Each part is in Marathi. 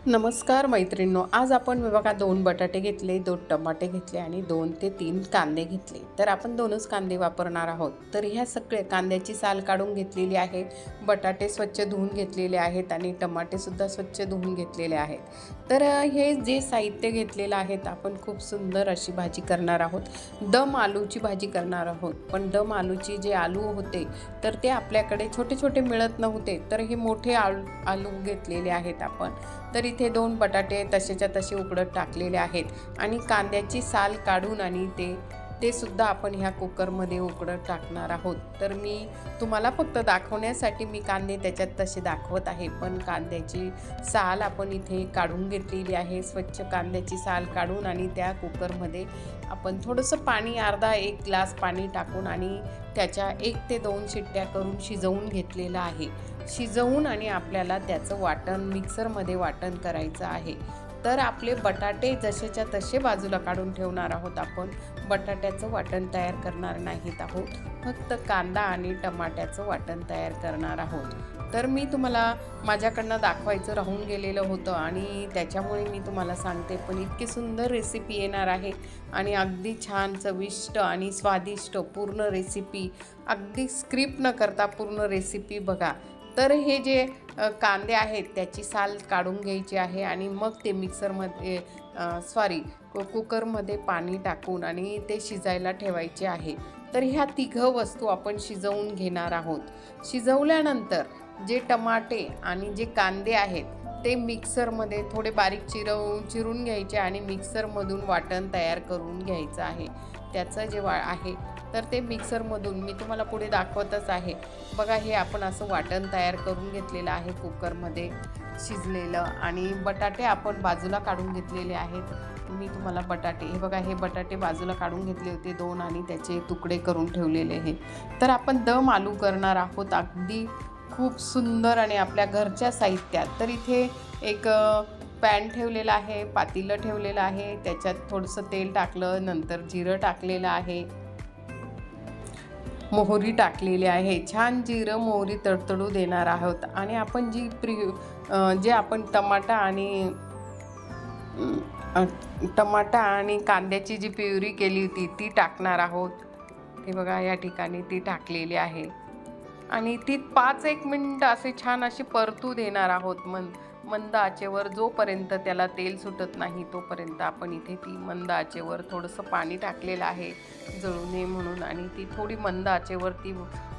नमस्कार मैत्रिणींनो, आज आपण बघा 2 बटाटे घेतले, 2 टमाटे घेतले आणि 2 ते 3 कांदे घेतले. तर आपण 2च कांदे वापरणार आहोत. तर ह्या सगळे कांद्याची साल काढून घेतलेली आहे, बटाटे स्वच्छ धुवून घेतलेले आहेत आणि टमाटेसुद्धा स्वच्छ धुवून घेतलेले आहेत. तर हे जे साहित्य घेतलेलं आहे आपण खूप सुंदर अशी भाजी करणार आहोत. दम आलूची भाजी करणार आहोत. पण दम आलूची जे आलू होते तर ते आपल्याकडे छोटे छोटे मिळत नव्हते, तर हे मोठे आलू घेतलेले आहेत आपण. तर इथे 2 बटाटे तसेच्या तसे उकडत टाकलेले आहेत आणि कांद्याची साल काढून आणि ते सुद्धा आपण ह्या कुकरमध्ये उकडत टाकणार आहोत. तर मी तुम्हाला फक्त दाखवण्यासाठी मी कांदे त्याच्यात तसे दाखवत आहे, पण कांद्याची साल आपण इथे काढून घेतलेली आहे. स्वच्छ कांद्याची साल काढून आणि त्या कुकरमध्ये आपण थोडंसं पाणी, अर्धा 1 ग्लास पाणी टाकून आणि त्याच्या 1 ते 2 शिट्ट्या करून शिजवून घेतलेलं आहे. शिजवून आणि आपल्याला त्याचं वाटण मिक्सरमध्ये वाटण करायचं आहे. तर आपले बटाटे जसेच्या तसे बाजूला काढून ठेवणार आहोत. आपण बटाट्याचं वाटण तयार करणार नाहीत आहोत, फक्त कांदा आणि टमाट्याचं वाटण तयार करणार आहोत. तर मी तुम्हाला माझ्याकडनं दाखवायचं राहून गेलेलं होतं आणि त्याच्यामुळे मी तुम्हाला सांगते. पण इतकी सुंदर रेसिपी येणार आहे आणि अगदी छान चविष्ट आणि स्वादिष्ट पूर्ण रेसिपी, अगदी स्क्रिप्ट न करता पूर्ण रेसिपी बघा. तर हे जे कांदे आहेत त्याची साल काढून घ्यायची आहे आणि मग ते मिक्सरमध्ये कुकरमध्ये पाणी टाकून आणि ते शिजायला ठेवायचे आहे. तर ह्या 3 वस्तू आपण शिजवून घेणार आहोत. शिजवल्यानंतर जे टमाटे आणि जे कांदे आहेत ते मिक्सरमध्ये थोडे बारीक चिरून घ्यायचे आणि मिक्सरमधून वाटण तयार करून घ्यायचं आहे. त्याचं जे आहे तर ते मिक्सरमधून मी तुम्हाला पुढे दाखवतच आहे. बघा, हे आपण असं वाटण तयार करून घेतलेलं आहे कुकरमध्ये शिजलेलं. आणि बटाटे आपण बाजूला काढून घेतलेले आहेत. मी तुम्हाला बटाटे, हे बघा, हे बटाटे बाजूला काढून घेतले होते 2 आणि त्याचे तुकडे करून ठेवलेले आहे. तर आपण दम आलू करणार आहोत, अगदी खूप सुंदर आणि आपल्या घरच्या साहित्यात. तर इथे एक पॅन ठेवलेला आहे, पातेलं ठेवलेलं आहे, त्याच्यात थोडंसं तेल टाकलं, नंतर जिरं टाकलेलं आहे, मोहरी टाकलेली आहे. छान जिरं मोहरी तडतडू देणार आहोत आणि आपण जे आपण टमाटा आणि कांद्याची जी प्युरी केली होती ती टाकणार आहोत. ते बघा, या ठिकाणी ती टाकलेली आहे आणि ती 5-1 मिनिट असे छान अशी परतू देणार आहोत. मंद आचेवर, जोपर्यंत त्याला तेल सुटत नाही तोपर्यंत आपण इथे ती मंद आचेवर, थोडंसं पाणी टाकलेलं आहे जळू नये म्हणून, आणि ती थोडी मंद आचेवर ती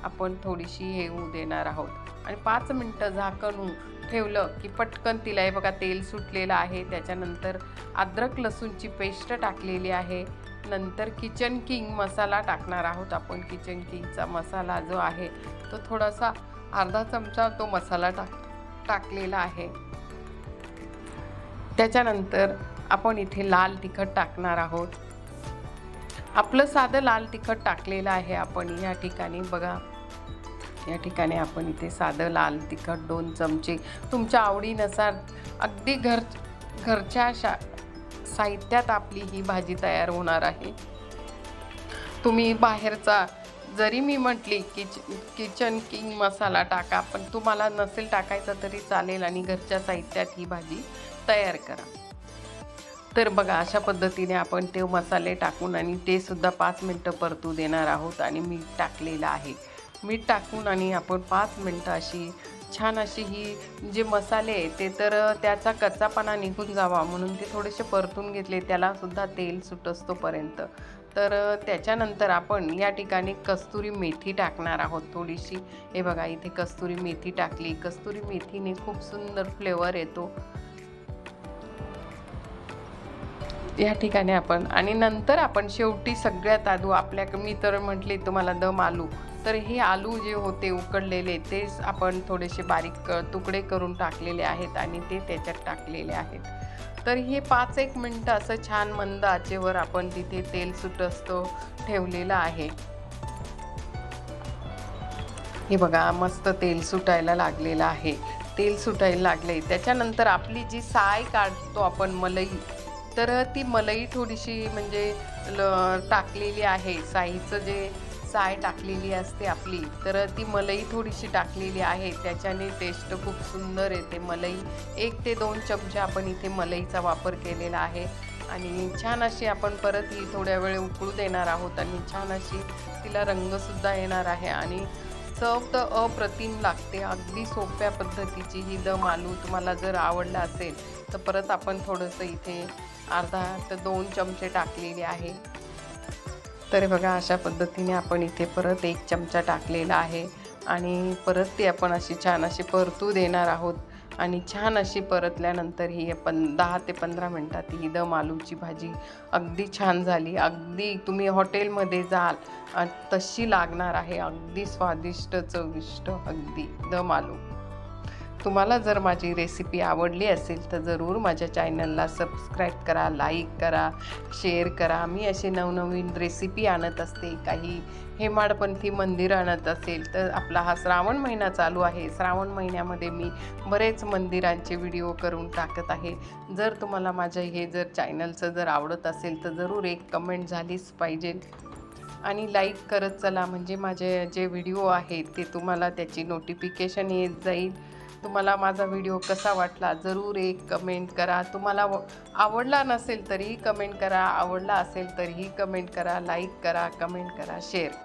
आपण थोडीशी हे होऊ देणार आहोत. आणि 5 मिनिटं झाकण ठेवलं की पटकन तिला, हे बघा, तेल सुटलेलं आहे. त्याच्यानंतर अद्रक लसूणची पेस्ट टाकलेली आहे. नंतर किचन किंग मसाला टाकणार आहोत आपण. किचन किंगचा मसाला जो आहे तो थोडासा अर्धा चमचा तो मसाला टाकलेला आहे. त्याच्यानंतर आपण इथे लाल तिखट टाकणार आहोत. आपलं साधं लाल तिखट टाकलेलं आहे आपण या ठिकाणी. बघा, या ठिकाणी आपण इथे साधं लाल तिखट 2 चमचे तुमच्या आवडीनुसार, अगदी घरच्या साहित्यात आपली ही भाजी तयार होणार आहे. तुम्ही बाहेरचा जरी मी म्हटली की किचन किंग मसाला टाका, पण तुम्हाला नसेल टाकायचा तरी चालेल आणि घरच्या साहित्यात ही भाजी तयार करा. तर बघा, अशा पद्धतीने आपण ते मसाले टाकून आणि ते सुद्धा 5 मिनिटं परतू देणार आहोत. आणि मीठ टाकलेलं आहे. मीठ टाकून आणि आपण 5 मिनिटं अशी छान अशी ही जे मसाले ते तर त्याचा कच्चापणा निघून जावा म्हणून ते थोडेसे परतून घेतले, त्याला सुद्धा तेल सुटोपर्यंत. तर त्याच्यानंतर आपण या ठिकाणी कस्तुरी मेथी टाकणार आहोत थोडीशी. हे बघा, इथे कस्तुरी मेथी टाकली. कस्तुरी मेथीने खूप सुंदर फ्लेवर येतो या ठिकाणी आपण. आणि नंतर आपण शेवटी सगळ्यात आधी मी तर म्हटले तुम्हाला दम आलू, तर हे आलू जे होते उकडलेले तेच आपण थोडेसे बारीक तुकडे करून टाकलेले आहेत आणि ते त्याच्यात टाकलेले आहेत. तर हे 5-1 मिनिटं असं छान मंद आचेवर आपण तिथे तेल सुटस्तो ठेवलेलं आहे. हे बघा, मस्त तेल सुटायला लागलेलं आहे. तेल सुटायला लागले त्याच्यानंतर आपली जी साय काढतो आपण, मलई, तर ती मलई थोडीशी म्हणजे टाकलेली आहे. साईचं जे साय टाकलेली असते आपली, तर ती मलाई थोडीशी टाकलेली आहे, त्याच्याने टेस्ट खूप सुंदर येते. मलाई 1 ते 2 चमचे आपण इथे मलईचा वापर केलेला आहे आणि छान अशी आपण परत ही थोड्या वेळ उकळू देणार आहोत आणि छान अशी तिला रंगसुद्धा येणार आहे आणि चव तर अप्रतिम लागते. अगदी सोप्या पद्धतीची ही दम आलू तुम्हाला जर आवडला असेल तर परत आपण थोडंसं इथे अर्धा ते 2 चमचे टाकलेले आहे. तर बघा अशा पद्धतीने आपण इथे परत 1 चमचा टाकलेला आहे आणि परत ती आपण अशी छान अशी परतू देणार आहोत आणि छान अशी परतल्यानंतर ही 10 ते 15 मिनटात ही दम आलूची भाजी अगदी छान झाली. अगदी तुम्ही हॉटेलमध्ये जाल तशी लागणार आहे. अगदी स्वादिष्ट चविष्ट अगदी दम आलू. तुम्हाला जर माझी रेसिपी आवडली असेल तर जरूर माझ्या चॅनलला सबस्क्राईब करा, लाईक करा, शेअर करा. मी असे नवनवीन रेसिपी आणत असते. काही हेमाडपंथी मंदिर आणत असेल तर आपला हा श्रावण महिना चालू आहे. श्रावण महिन्यामध्ये मी बरेच मंदिरांचे व्हिडिओ करून टाकत आहे. जर तुम्हाला माझं हे जर चॅनलचं जर आवडत असेल तर जरूर एक कमेंट झालीच पाहिजे आणि लाईक करत चला, म्हणजे माझे जे व्हिडिओ आहेत ते तुम्हाला त्याची नोटिफिकेशन येत जाईल. तुम्हाला माझा व्हिडिओ कसा वाटला जरूर एक कमेंट करा. तुम्हाला आवडला नसेल तरीही कमेंट करा, आवडला असेल तरीही कमेंट करा, लाईक करा, कमेंट करा, शेअर करा.